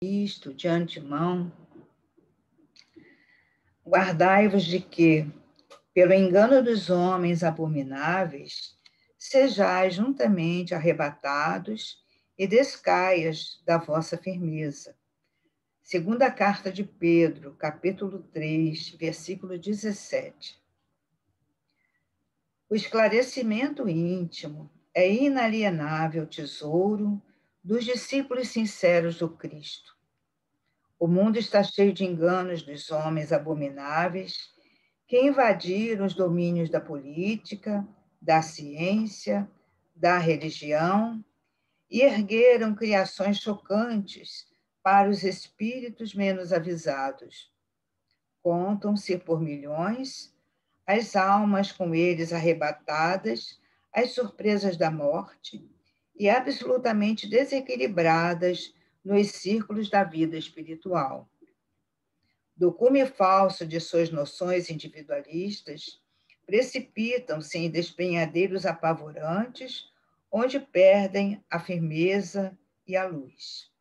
Isto, de antemão, guardai-vos de que, pelo engano dos homens abomináveis, sejais juntamente arrebatados e descaias da vossa firmeza. Segunda carta de Pedro, capítulo 3, versículo 17. O esclarecimento íntimo é inalienável tesouro dos discípulos sinceros do Cristo. O mundo está cheio de enganos dos homens abomináveis que invadiram os domínios da política, da ciência, da religião e ergueram criações chocantes para os espíritos menos avisados. Contam-se por milhões as almas com eles arrebatadas às surpresas da morte e absolutamente desequilibradas nos círculos da vida espiritual. Do cume falso de suas noções individualistas, precipitam-se em despenhadeiros apavorantes, onde perdem a firmeza e a luz.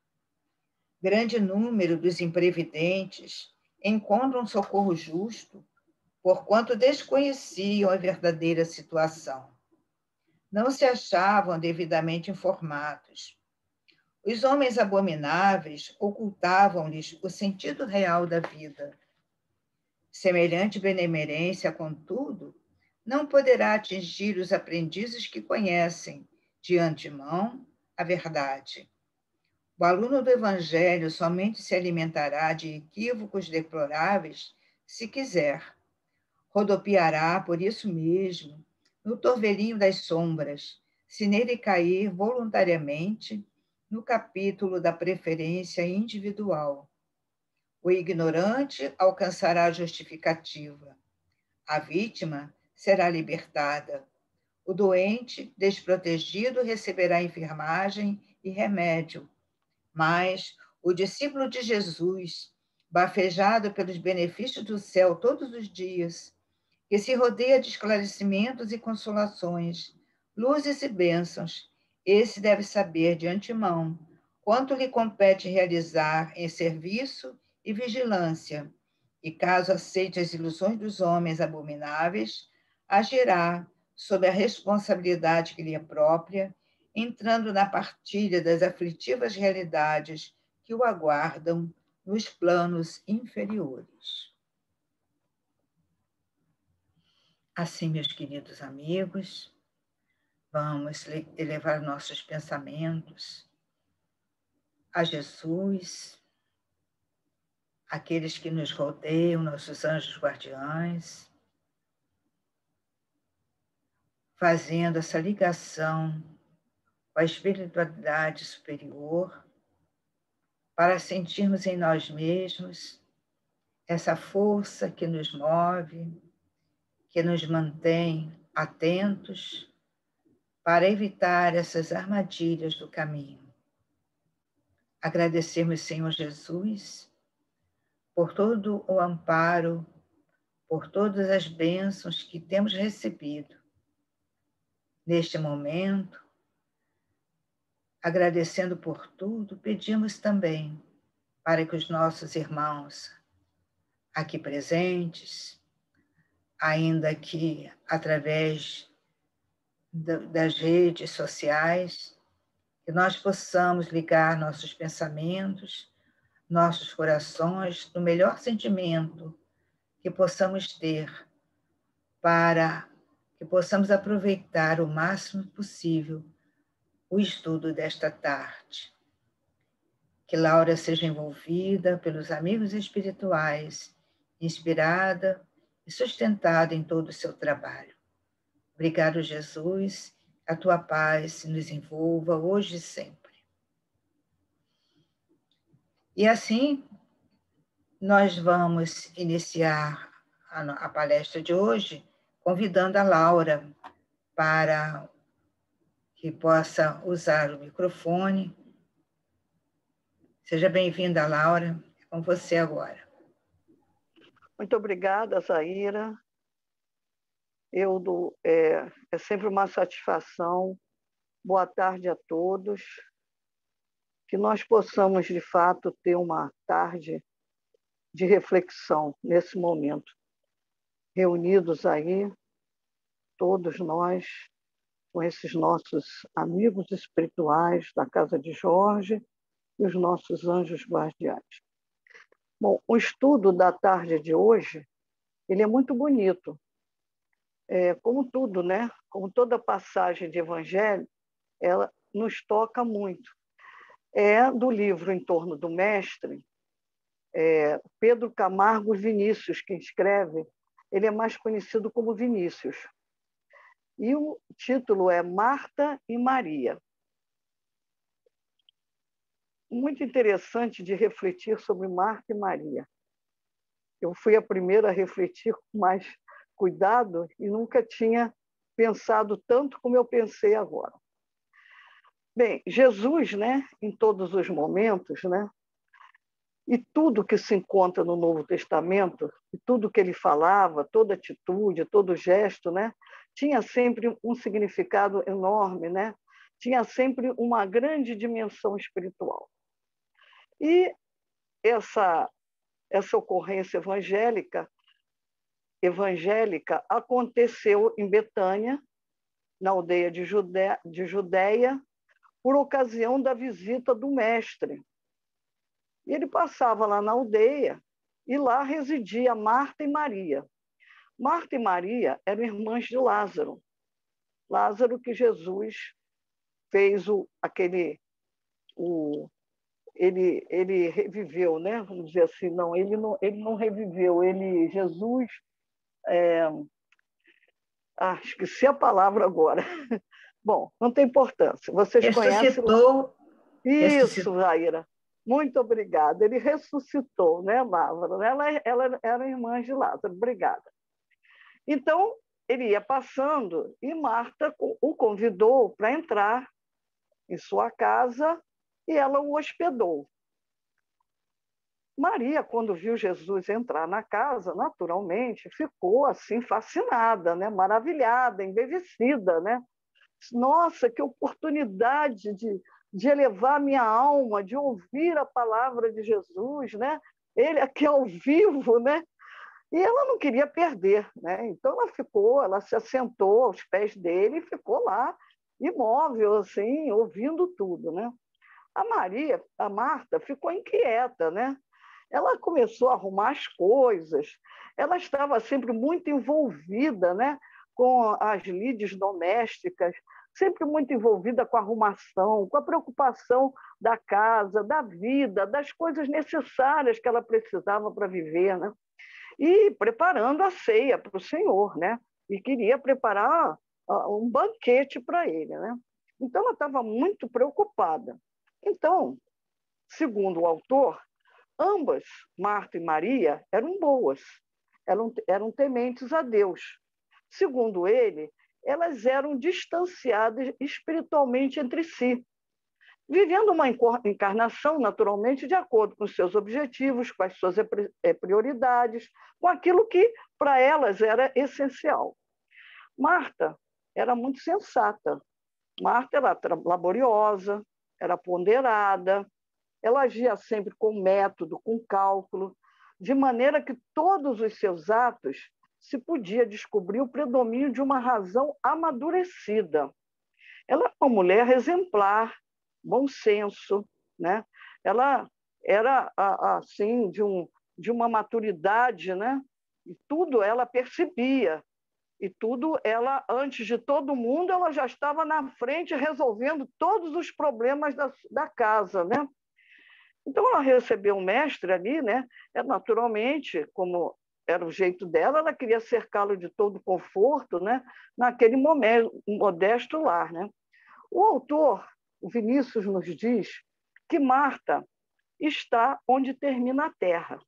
Grande número dos imprevidentes encontram socorro justo, porquanto desconheciam a verdadeira situação. Não se achavam devidamente informados. Os homens abomináveis ocultavam-lhes o sentido real da vida. Semelhante benemerência, contudo, não poderá atingir os aprendizes que conhecem, de antemão, a verdade. O aluno do Evangelho somente se alimentará de equívocos deploráveis se quiser. Rodopiará, por isso mesmo, no torvelinho das sombras, se nele cair voluntariamente no capítulo da preferência individual. O ignorante alcançará a justificativa. A vítima será libertada. O doente, desprotegido, receberá enfermagem e remédio. Mas o discípulo de Jesus, bafejado pelos benefícios do céu todos os dias, que se rodeia de esclarecimentos e consolações, luzes e bênçãos, esse deve saber de antemão quanto lhe compete realizar em serviço e vigilância, e caso aceite as ilusões dos homens abomináveis, agirá sob a responsabilidade que lhe é própria, entrando na partilha das aflitivas realidades que o aguardam nos planos inferiores. Assim, meus queridos amigos, vamos elevar nossos pensamentos a Jesus, aqueles que nos rodeiam, nossos anjos guardiães, fazendo essa ligação com a espiritualidade superior, para sentirmos em nós mesmos essa força que nos move, que nos mantém atentos para evitar essas armadilhas do caminho. Agradecemos, Senhor Jesus, por todo o amparo, por todas as bênçãos que temos recebido neste momento. Agradecendo por tudo, pedimos também para que os nossos irmãos aqui presentes, ainda que através das redes sociais, que nós possamos ligar nossos pensamentos, nossos corações, no melhor sentimento que possamos ter, para que possamos aproveitar o máximo possível o estudo desta tarde. Que Laura seja envolvida pelos amigos espirituais, inspirada e sustentada em todo o seu trabalho. Obrigado, Jesus. A tua paz nos envolva hoje e sempre. E assim, nós vamos iniciar a palestra de hoje, convidando a Laura para que possa usar o microfone. Seja bem-vinda, Laura. É com você agora. Muito obrigada, Zaira. É sempre uma satisfação. Boa tarde a todos. que nós possamos, de fato, ter uma tarde de reflexão nesse momento, reunidos aí, todos nós, com esses nossos amigos espirituais da Casa de Jorge e os nossos anjos guardiães. Bom, o estudo da tarde de hoje, ele é muito bonito. Como tudo, né? Como toda passagem de Evangelho, ela nos toca muito. É do livro Em Torno do Mestre, Pedro Camargo Vinícius, quem escreve, ele é mais conhecido como Vinícius. E o título é Marta e Maria. Muito interessante de refletir sobre Marta e Maria. Eu fui a primeira a refletir com mais cuidado e nunca tinha pensado tanto como eu pensei agora. Bem, Jesus, né, em todos os momentos, né, e tudo que se encontra no Novo Testamento, e tudo que ele falava, toda atitude, todo gesto, né, tinha sempre um significado enorme, né? Tinha sempre uma grande dimensão espiritual. E essa ocorrência evangélica aconteceu em Betânia, na aldeia de Judeia, por ocasião da visita do mestre. E ele passava lá na aldeia e lá residia Marta e Maria. Marta e Maria eram irmãs de Lázaro. Lázaro que Jesus fez ele reviveu, né? Vamos dizer assim, não, ele não reviveu, Jesus, esqueci a palavra agora. Bom, não tem importância. Vocês conhecem? Isso, Zaira. Muito obrigada. Ele ressuscitou, né, Lázaro? Ela era irmã de Lázaro. Obrigada. Então, ele ia passando e Marta o convidou para entrar em sua casa e ela o hospedou. Maria, quando viu Jesus entrar na casa, naturalmente, ficou assim fascinada, né? Maravilhada, embevecida, né? Nossa, que oportunidade de elevar minha alma, de ouvir a palavra de Jesus, né? Ele aqui ao vivo, né? E ela não queria perder, né? Então ela se assentou aos pés dele e ficou lá, imóvel, assim, ouvindo tudo, né? A Marta, ficou inquieta, né? Ela começou a arrumar as coisas, ela estava sempre muito envolvida, né, com as lides domésticas, sempre muito envolvida com a arrumação, com a preocupação da casa, da vida, das coisas necessárias que ela precisava para viver, né? E preparando a ceia para o Senhor, né? E queria preparar um banquete para ele, né? Então, ela estava muito preocupada. Então, segundo o autor, ambas, Marta e Maria, eram boas, eram tementes a Deus. Segundo ele, elas eram distanciadas espiritualmente entre si, vivendo uma encarnação, naturalmente, de acordo com os seus objetivos, com as suas prioridades, com aquilo que para elas era essencial. Marta era muito sensata. Marta era laboriosa, era ponderada, ela agia sempre com método, com cálculo, de maneira que todos os seus atos se podia descobrir o predomínio de uma razão amadurecida. Ela é uma mulher exemplar, bom senso, né? Ela era assim de uma maturidade, né? E tudo ela percebia, e tudo ela, antes de todo mundo, ela já estava na frente resolvendo todos os problemas da casa, né? Então ela recebeu um mestre ali, né? Naturalmente, como era o jeito dela, ela queria cercá-lo de todo conforto, né? Naquele momento, modesto lar, né? O autor, o Vinícius, nos diz que Marta está onde termina a terra.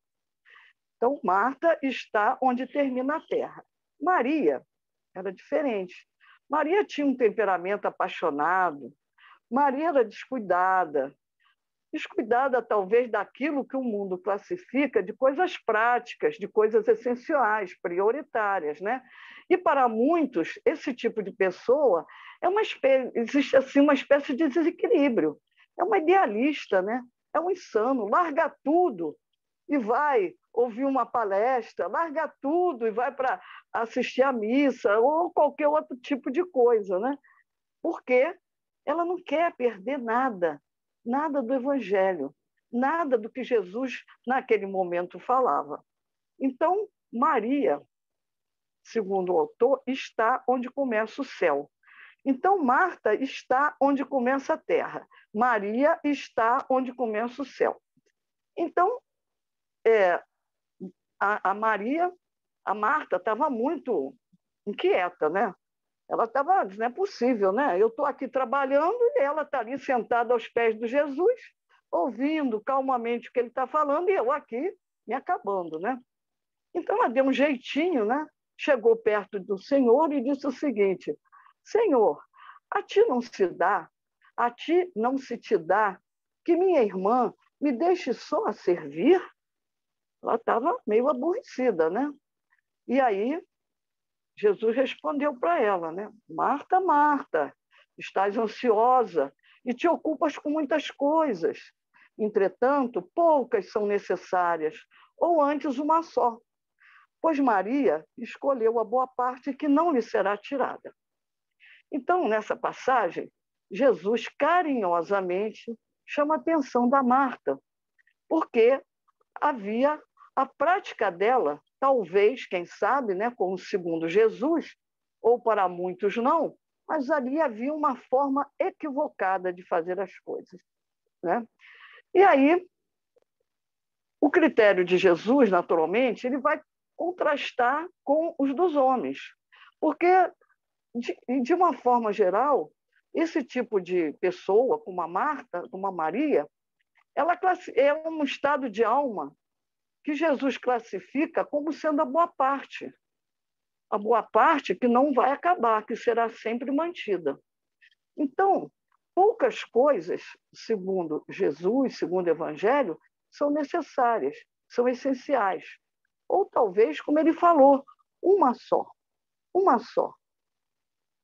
Então, Marta está onde termina a terra. Maria era diferente. Maria tinha um temperamento apaixonado. Maria era descuidada talvez daquilo que o mundo classifica de coisas práticas, de coisas essenciais, prioritárias, né? E para muitos, esse tipo de pessoa existe assim uma espécie de desequilíbrio é uma idealista, né? É um insano, larga tudo e vai ouvir uma palestra, larga tudo e vai para assistir à missa ou qualquer outro tipo de coisa, né? Porque ela não quer perder nada, nada do Evangelho, nada do que Jesus, naquele momento, falava. Então, Maria, segundo o autor, está onde começa o céu. Então, Marta está onde começa a terra. Maria está onde começa o céu. Então, a Maria, a Marta estava muito inquieta, né? Ela estava, não é possível, né? Eu estou aqui trabalhando e ela está ali sentada aos pés de Jesus, ouvindo calmamente o que ele está falando, e eu aqui me acabando, né? Então ela deu um jeitinho, né? Chegou perto do Senhor e disse o seguinte: Senhor, a ti não se dá, a ti não se te dá que minha irmã me deixe só a servir? Ela estava meio aborrecida, né? E aí Jesus respondeu para ela, né? Marta, Marta, estás ansiosa e te ocupas com muitas coisas. Entretanto, poucas são necessárias, ou antes uma só. Pois Maria escolheu a boa parte que não lhe será tirada. Então, nessa passagem, Jesus carinhosamente chama a atenção da Marta, porque havia a prática dela, talvez, quem sabe, né, como segundo Jesus, ou para muitos não, mas ali havia uma forma equivocada de fazer as coisas, né? E aí, o critério de Jesus, naturalmente, ele vai contrastar com os dos homens, porque, de uma forma geral, esse tipo de pessoa, como a Marta, como a Maria, ela é um estado de alma que Jesus classifica como sendo a boa parte que não vai acabar, que será sempre mantida. Então, poucas coisas, segundo Jesus, segundo o Evangelho, são necessárias, são essenciais. Ou talvez, como ele falou, uma só, uma só.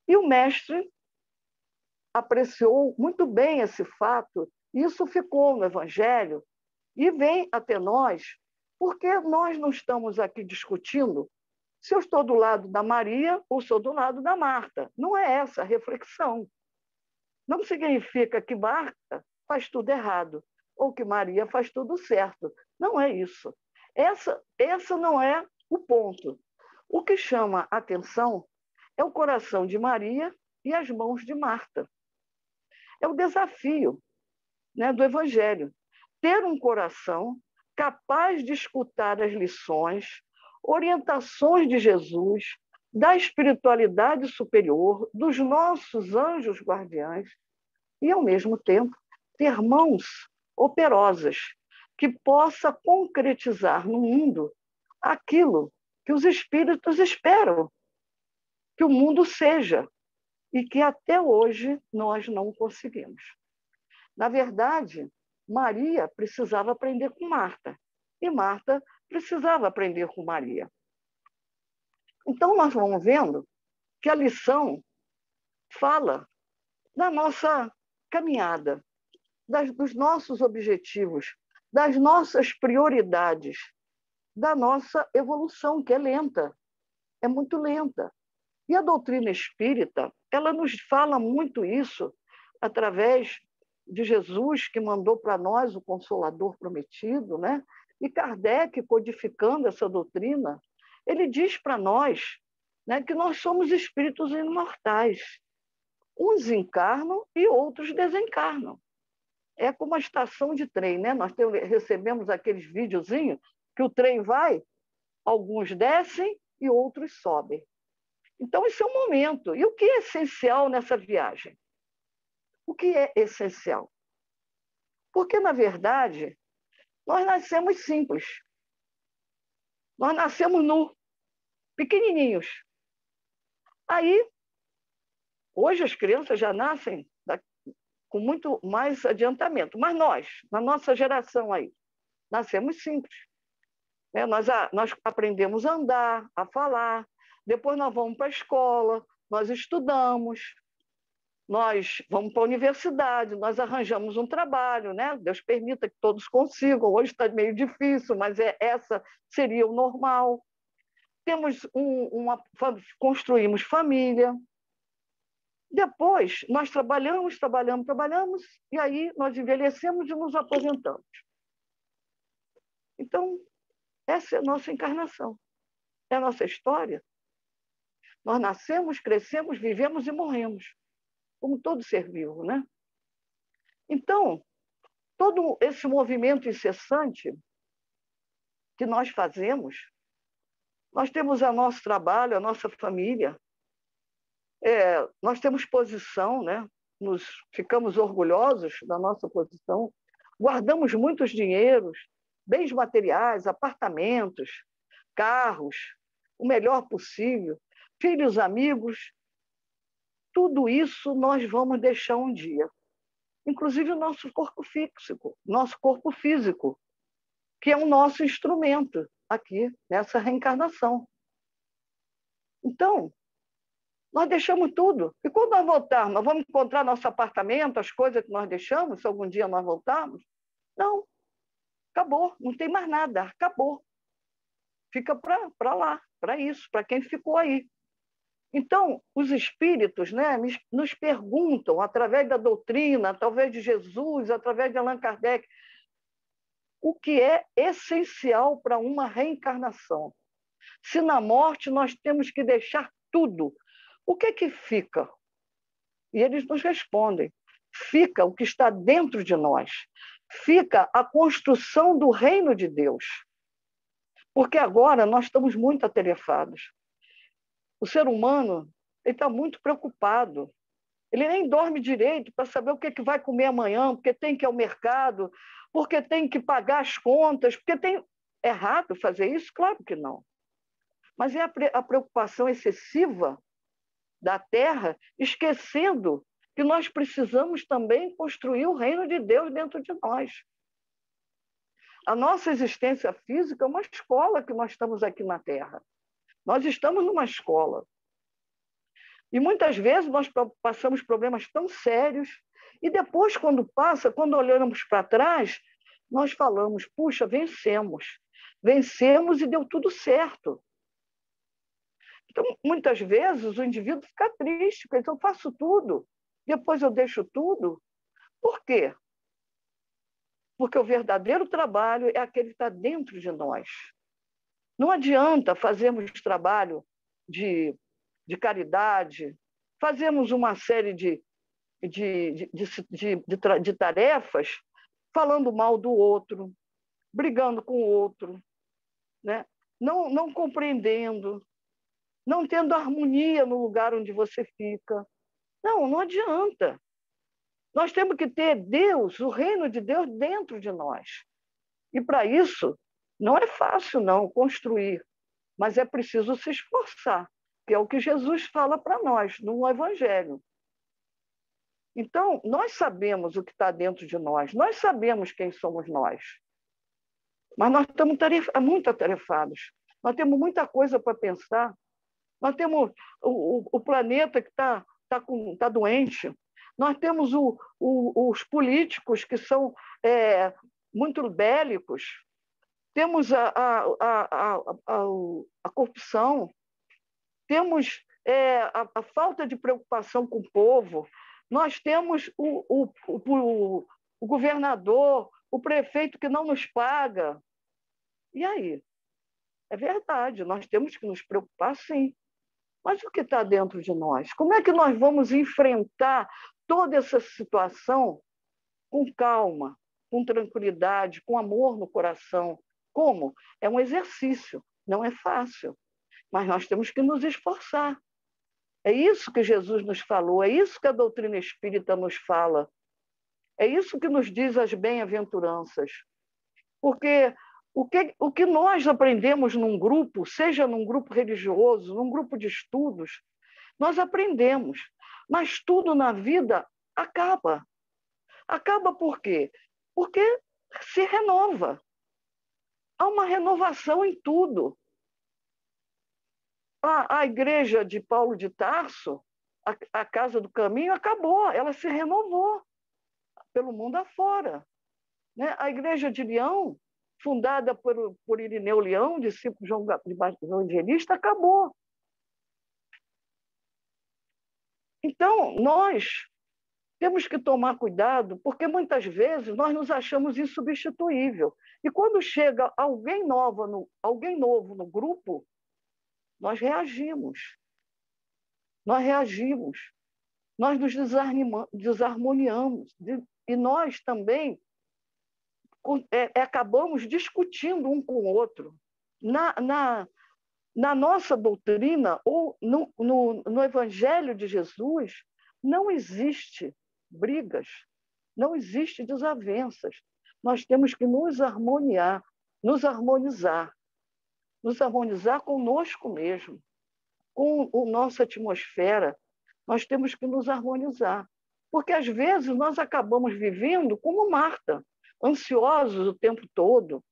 E o mestre apreciou muito bem esse fato, e isso ficou no Evangelho, e vem até nós, porque nós não estamos aqui discutindo se eu estou do lado da Maria ou sou do lado da Marta. Não é essa a reflexão. Não significa que Marta faz tudo errado ou que Maria faz tudo certo. Não é isso. Essa não é o ponto. O que chama a atenção é o coração de Maria e as mãos de Marta. É o desafio, né, do Evangelho. Ter um coração capaz de escutar as lições, orientações de Jesus, da espiritualidade superior, dos nossos anjos guardiães, e, ao mesmo tempo, ter mãos operosas que possa concretizar no mundo aquilo que os espíritos esperam que o mundo seja e que até hoje nós não conseguimos. Na verdade, Maria precisava aprender com Marta e Marta precisava aprender com Maria. Então, nós vamos vendo que a lição fala da nossa caminhada, dos nossos objetivos, das nossas prioridades, da nossa evolução, que é lenta, é muito lenta. E a doutrina espírita, ela nos fala muito isso através de Jesus, que mandou para nós o Consolador prometido, né? E Kardec, codificando essa doutrina, ele diz para nós, né, que nós somos espíritos imortais. Uns encarnam e outros desencarnam. É como a estação de trem, né? Nós recebemos aqueles videozinhos que o trem vai, alguns descem e outros sobem. Então, esse é o momento. E o que é essencial nessa viagem? O que é essencial? Porque, na verdade, nós nascemos simples. Nós nascemos nu, pequenininhos. Aí, hoje as crianças já nascem com muito mais adiantamento. Mas nós, na nossa geração aí, nascemos simples. Nós aprendemos a andar, a falar, depois nós vamos para a escola, nós estudamos. nós vamos para a universidade, nós arranjamos um trabalho, né? Deus permita que todos consigam. Hoje está meio difícil, mas essa seria o normal. Construímos família. Depois, nós trabalhamos, e aí nós envelhecemos e nos aposentamos. Então, essa é a nossa encarnação, é a nossa história. Nós nascemos, crescemos, vivemos e morremos, como todo ser vivo, né? Então, todo esse movimento incessante que nós fazemos, nós temos o nosso trabalho, a nossa família, nós temos posição, né? Ficamos orgulhosos da nossa posição, guardamos muitos dinheiros, bens materiais, apartamentos, carros, o melhor possível, filhos, amigos, tudo isso nós vamos deixar um dia. Inclusive o nosso corpo físico, que é o nosso instrumento aqui, nessa reencarnação. Então, nós deixamos tudo. E quando nós voltarmos, nós vamos encontrar nosso apartamento, as coisas que nós deixamos, se algum dia nós voltarmos? Não. Acabou. Não tem mais nada. Acabou. Fica para lá, para isso, para quem ficou aí. Então, os espíritos, né, nos perguntam, através da doutrina, através de Jesus, através de Allan Kardec, o que é essencial para uma reencarnação. Se na morte nós temos que deixar tudo, o que é que fica? E eles nos respondem: fica o que está dentro de nós, fica a construção do reino de Deus. Porque agora nós estamos muito atarefados. O ser humano está muito preocupado. Ele nem dorme direito para saber o que vai comer amanhã, porque tem que ir ao mercado, porque tem que pagar as contas, porque tem... É errado fazer isso? Claro que não. Mas é a preocupação excessiva da Terra, esquecendo que nós precisamos também construir o reino de Deus dentro de nós. A nossa existência física é uma escola que nós estamos aqui na Terra. Nós estamos numa escola. E muitas vezes nós passamos problemas tão sérios e depois, quando passa, quando olhamos para trás, nós falamos: puxa, vencemos. Vencemos e deu tudo certo. Então, muitas vezes, o indivíduo fica triste, porque eu faço tudo, depois eu deixo tudo. Por quê? Porque o verdadeiro trabalho é aquele que está dentro de nós. Não adianta fazermos trabalho de caridade, fazermos uma série de tarefas falando mal do outro, brigando com o outro, né? Não compreendendo, não tendo harmonia no lugar onde você fica. Não adianta. Nós temos que ter Deus, o reino de Deus dentro de nós. E para isso, não é fácil não construir, mas é preciso se esforçar, que é o que Jesus fala para nós no Evangelho. Então, nós sabemos o que está dentro de nós, nós sabemos quem somos nós, mas nós estamos muito atarefados, nós temos muita coisa para pensar, nós temos o planeta que está doente, nós temos os políticos que são muito bélicos, temos a corrupção, temos a falta de preocupação com o povo, nós temos o governador, o prefeito que não nos paga. E aí? É verdade, nós temos que nos preocupar, sim. Mas o que está dentro de nós? Como é que nós vamos enfrentar toda essa situação com calma, com tranquilidade, com amor no coração? Como? É um exercício, não é fácil, mas nós temos que nos esforçar. É isso que Jesus nos falou, é isso que a doutrina espírita nos fala, é isso que nos diz as bem-aventuranças. Porque o que nós aprendemos num grupo, seja num grupo religioso, num grupo de estudos, nós aprendemos, mas tudo na vida acaba. Acaba por quê? Porque se renova. Há uma renovação em tudo. A igreja de Paulo de Tarso, a Casa do Caminho acabou, ela se renovou pelo mundo afora. Né? A Igreja de Leão, fundada por Irineu Leão, discípulo de João Evangelista, acabou. Então, nós temos que tomar cuidado, porque muitas vezes nós nos achamos insubstituível. E quando chega alguém novo no grupo, nós reagimos. Nós nos desarmoniamos. E nós também acabamos discutindo um com o outro. Na nossa doutrina, ou no Evangelho de Jesus, não existe brigas, não existe desavenças. Nós temos que nos harmonizar conosco mesmo, com a nossa atmosfera. Nós temos que nos harmonizar. Porque, às vezes, nós acabamos vivendo como Marta, ansiosos o tempo todo,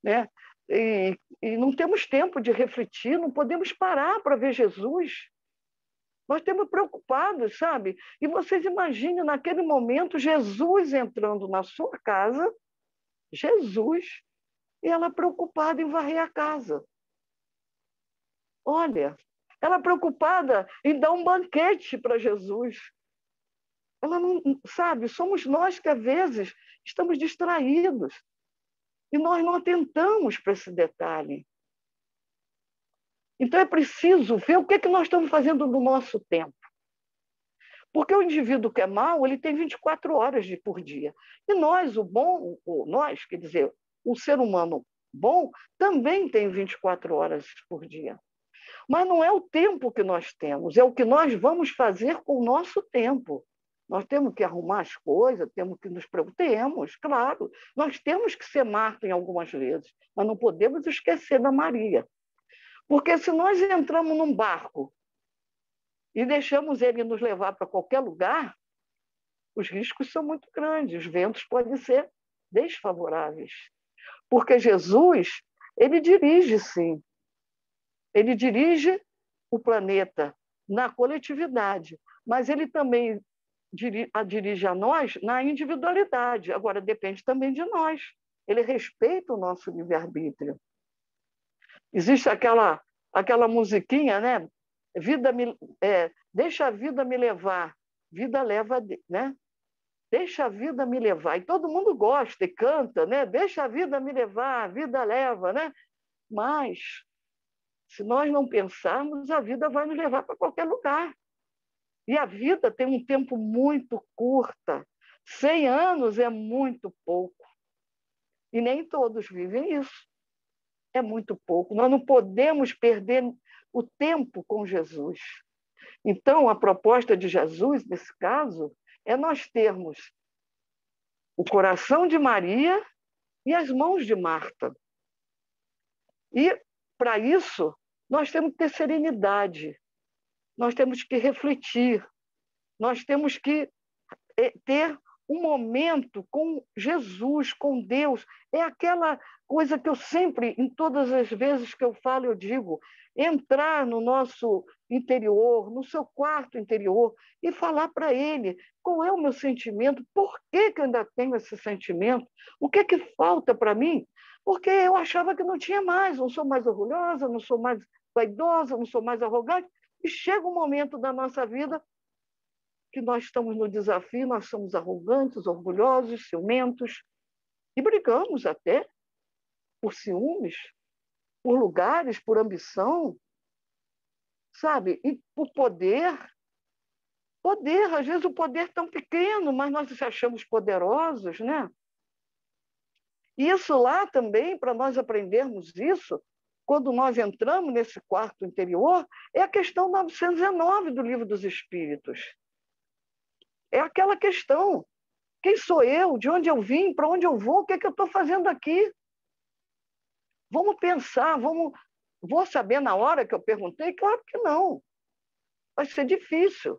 né? E não temos tempo de refletir, não podemos parar para ver Jesus. Nós estamos preocupados, sabe? E vocês imaginem, naquele momento, Jesus entrando na sua casa, Jesus, e ela preocupada em varrer a casa. Olha, ela preocupada em dar um banquete para Jesus. Ela não, sabe, somos nós que, às vezes, estamos distraídos. E nós não atentamos para esse detalhe. Então, é preciso ver o que nós estamos fazendo no nosso tempo. Porque o indivíduo que é mau, ele tem 24 horas por dia. E nós, quer dizer, o ser humano bom, também tem 24 horas por dia. Mas não é o tempo que nós temos, é o que nós vamos fazer com o nosso tempo. Nós temos que arrumar as coisas, temos que nos preocupar, claro. Nós temos que ser Marta em algumas vezes, mas não podemos esquecer da Maria. Porque se nós entramos num barco e deixamos ele nos levar para qualquer lugar, os riscos são muito grandes, os ventos podem ser desfavoráveis. Porque Jesus, ele dirige, sim. Ele dirige o planeta na coletividade, mas ele também dirige a nós na individualidade. Agora, depende também de nós. Ele respeita o nosso livre-arbítrio. Existe aquela musiquinha, né? Deixa a vida me levar, vida leva, né? Deixa a vida me levar. E todo mundo gosta e canta, né? Deixa a vida me levar, a vida leva, né? Mas, se nós não pensarmos, a vida vai nos levar para qualquer lugar. E a vida tem um tempo muito curto. 100 anos é muito pouco. E nem todos vivem isso. É muito pouco. Nós não podemos perder o tempo com Jesus. Então, a proposta de Jesus, nesse caso, é nós termos o coração de Maria e as mãos de Marta. E, para isso, nós temos que ter serenidade, nós temos que refletir, nós temos que ter um momento com Jesus, com Deus. É aquela coisa que eu sempre, em todas as vezes que eu falo, eu digo, entrar no nosso interior, no seu quarto interior, e falar para ele qual é o meu sentimento, por que eu ainda tenho esse sentimento, o que falta para mim, porque eu achava que não tinha mais, não sou mais orgulhosa, não sou mais vaidosa, não sou mais arrogante, e chega um momento da nossa vida que nós estamos no desafio, nós somos arrogantes, orgulhosos, ciumentos, e brigamos até por ciúmes, por lugares, por ambição, sabe? E por poder. Poder, às vezes o poder é tão pequeno, mas nós nos achamos poderosos, né? E isso lá também, para nós aprendermos isso, quando nós entramos nesse quarto interior, é a questão 919 do Livro dos Espíritos. É aquela questão: quem sou eu? De onde eu vim? Para onde eu vou? O que eu estou fazendo aqui? Vamos pensar, vou saber na hora que eu perguntei? Claro que não. Vai ser difícil.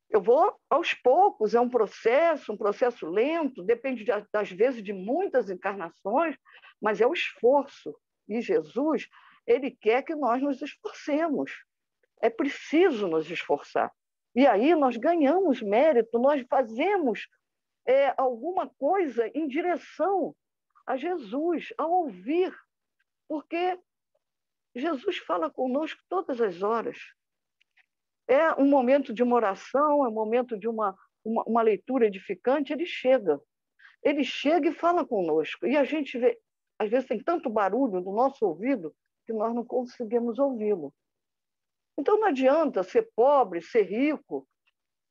Eu vou aos poucos, é um processo lento, depende, às vezes, de muitas encarnações, mas é o esforço. E Jesus, ele quer que nós nos esforcemos. É preciso nos esforçar. E aí nós ganhamos mérito, nós fazemos alguma coisa em direção a Jesus, a ouvir, porque Jesus fala conosco todas as horas. É um momento de uma oração, é um momento de uma leitura edificante, ele chega. Ele chega e fala conosco. E a gente vê, às vezes tem tanto barulho no nosso ouvido que nós não conseguimos ouvi-lo. Então não adianta ser pobre, ser rico,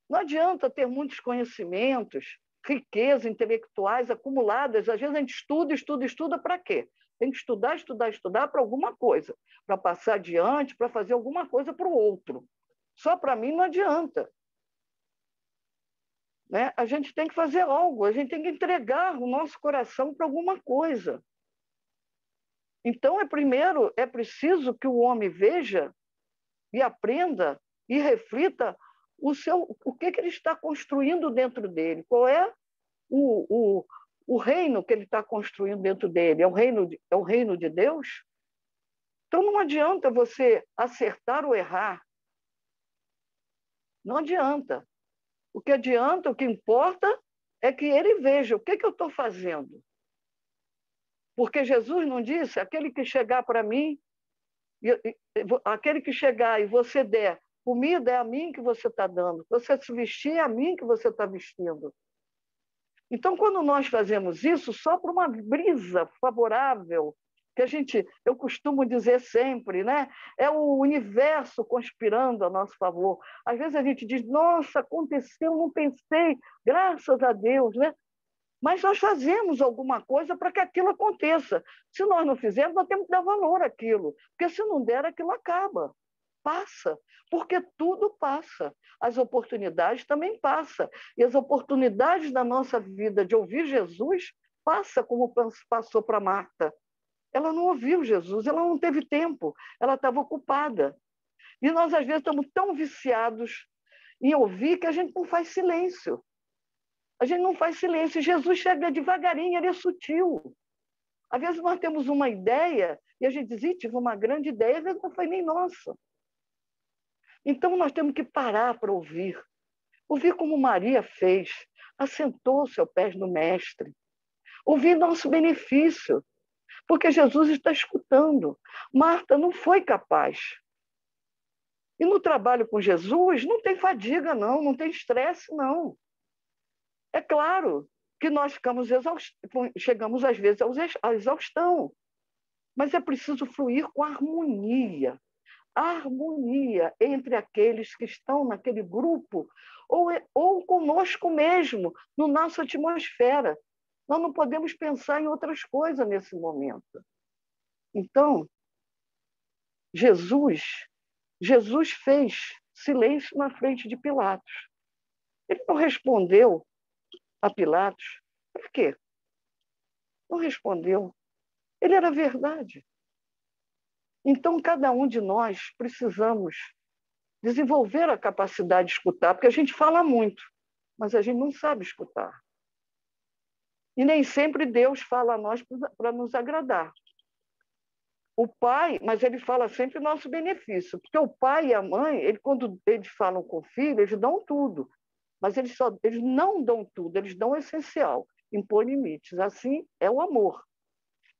não adianta ter muitos conhecimentos, riquezas intelectuais acumuladas. Às vezes a gente estuda para quê? Tem que estudar para alguma coisa, para passar adiante, para fazer alguma coisa para o outro. Só para mim não adianta. Né? A gente tem que fazer algo, a gente tem que entregar o nosso coração para alguma coisa. Então, primeiro, é preciso que o homem veja e aprenda e reflita o que ele está construindo dentro dele, qual é o reino que ele está construindo dentro dele. É o reino de Deus? Então, não adianta você acertar ou errar. Não adianta. O que adianta, o que importa é que ele veja o que eu estou fazendo. Porque Jesus não disse, aquele que chegar para mim, aquele que chegar e você der comida, é a mim que você está dando. Você se vestir, é a mim que você está vestindo. Então, quando nós fazemos isso, só por uma brisa favorável, que eu costumo dizer sempre, né? É o universo conspirando a nosso favor. Às vezes a gente diz, nossa, aconteceu, não pensei, graças a Deus, né? Mas nós fazemos alguma coisa para que aquilo aconteça. Se nós não fizermos, nós temos que dar valor àquilo, porque se não der, aquilo acaba. Passa, porque tudo passa. As oportunidades também passam. E as oportunidades da nossa vida de ouvir Jesus passa como passou para Marta. Ela não ouviu Jesus, ela não teve tempo, ela estava ocupada. E nós, às vezes, estamos tão viciados em ouvir que a gente não faz silêncio. A gente não faz silêncio. Jesus chega devagarinho, ele é sutil. Às vezes nós temos uma ideia e a gente diz, tive uma grande ideia, às vezes não foi nem nossa. Então nós temos que parar para ouvir. Ouvir como Maria fez, assentou-se aos pés do Mestre. Ouvir nosso benefício, porque Jesus está escutando. Marta não foi capaz. E no trabalho com Jesus não tem fadiga, não tem estresse, não. É claro que nós chegamos, às vezes, à exaustão, mas é preciso fluir com harmonia. Harmonia entre aqueles que estão naquele grupo ou conosco mesmo, na nossa atmosfera. Nós não podemos pensar em outras coisas nesse momento. Então, Jesus fez silêncio na frente de Pilatos. Ele não respondeu a Pilatos. Por quê? Não respondeu. Ele era a verdade. Então, cada um de nós precisamos desenvolver a capacidade de escutar, porque a gente fala muito, mas a gente não sabe escutar. E nem sempre Deus fala a nós para nos agradar. O pai, mas ele fala sempre nosso benefício, porque o pai e a mãe, quando eles falam com o filho, eles dão tudo, mas eles não dão tudo, eles dão o essencial, impor limites. Assim é o amor.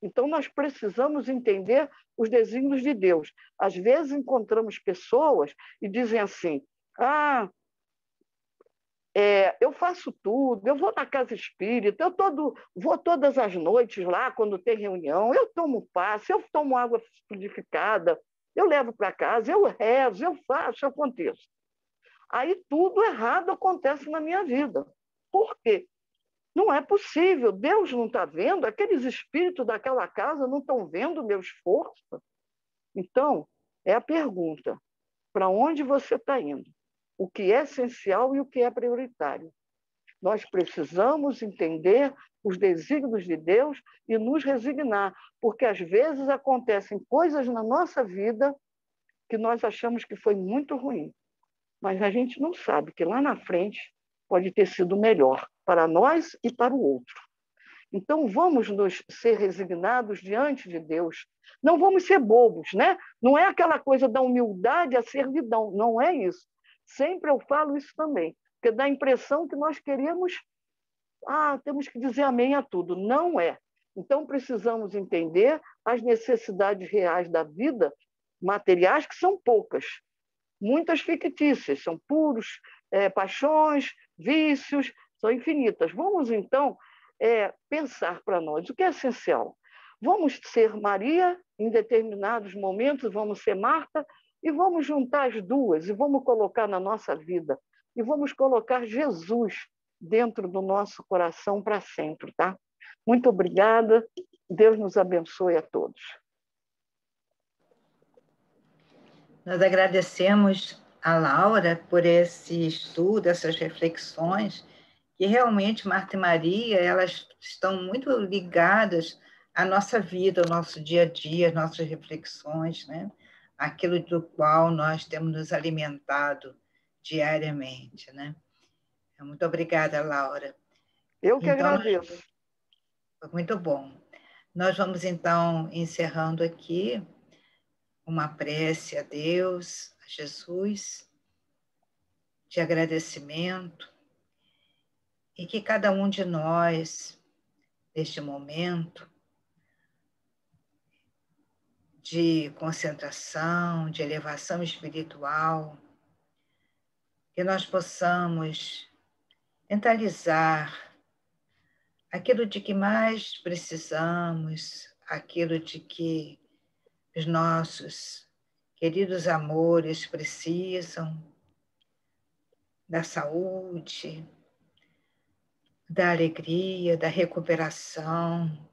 Então, nós precisamos entender os desígnios de Deus. Às vezes, encontramos pessoas e dizem assim, eu faço tudo, eu vou na casa espírita, vou todas as noites lá, quando tem reunião, eu tomo passe, eu tomo água fluidificada, eu levo para casa, eu rezo, eu faço, eu aconteço. Aí tudo errado acontece na minha vida. Por quê? Não é possível, Deus não está vendo, aqueles espíritos daquela casa não estão vendo o meu esforço. Então, é a pergunta, para onde você está indo? O que é essencial e o que é prioritário? Nós precisamos entender os desígnios de Deus e nos resignar, porque às vezes acontecem coisas na nossa vida que nós achamos que foi muito ruim, mas a gente não sabe que lá na frente pode ter sido melhor para nós e para o outro. Então, vamos nos ser resignados diante de Deus. Não vamos ser bobos, né? Não é aquela coisa da humildade à servidão, não é isso. Sempre eu falo isso também, porque dá a impressão que nós queremos, temos que dizer amém a tudo. Não é. Então, precisamos entender as necessidades reais da vida, materiais, que são poucas, muitas fictícias, são puros, paixões, vícios, são infinitas. Vamos, então, pensar para nós o que é essencial. Vamos ser Maria em determinados momentos, vamos ser Marta, e vamos juntar as duas, e vamos colocar na nossa vida, e vamos colocar Jesus dentro do nosso coração para sempre, tá? Muito obrigada, Deus nos abençoe a todos. Nós agradecemos a Laura por esse estudo, essas reflexões, que realmente Marta e Maria, elas estão muito ligadas à nossa vida, ao nosso dia a dia, às nossas reflexões, né? Aquilo do qual nós temos nos alimentado diariamente, né? Muito obrigada, Laura. Eu que Então, agradeço. muito bom. Nós vamos, então, encerrando aqui uma prece a Deus, a Jesus, de agradecimento, e que cada um de nós, neste momento de concentração, de elevação espiritual, que nós possamos mentalizar aquilo de que mais precisamos, aquilo de que os nossos queridos amores precisam, da saúde, da alegria, da recuperação,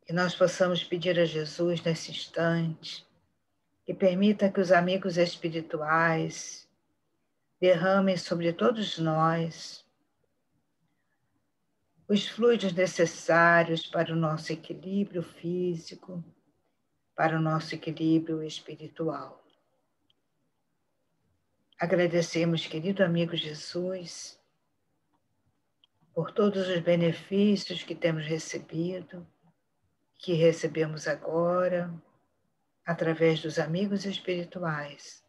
que nós possamos pedir a Jesus nesse instante, que permita que os amigos espirituais derramem sobre todos nós os fluidos necessários para o nosso equilíbrio físico, para o nosso equilíbrio espiritual. Agradecemos, querido amigo Jesus, por todos os benefícios que temos recebido, que recebemos agora, através dos amigos espirituais,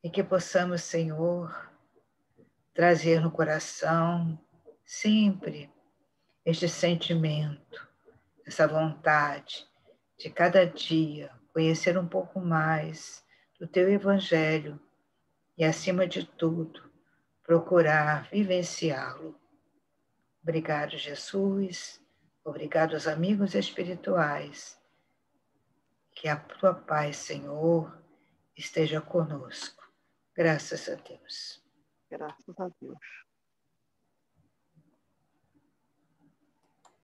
e que possamos, Senhor, trazer no coração sempre este sentimento, essa vontade de cada dia conhecer um pouco mais do Teu Evangelho e, acima de tudo, procurar vivenciá-lo. Obrigado, Jesus. Obrigado aos amigos espirituais. Que a Tua paz, Senhor, esteja conosco. Graças a Deus. Graças a Deus.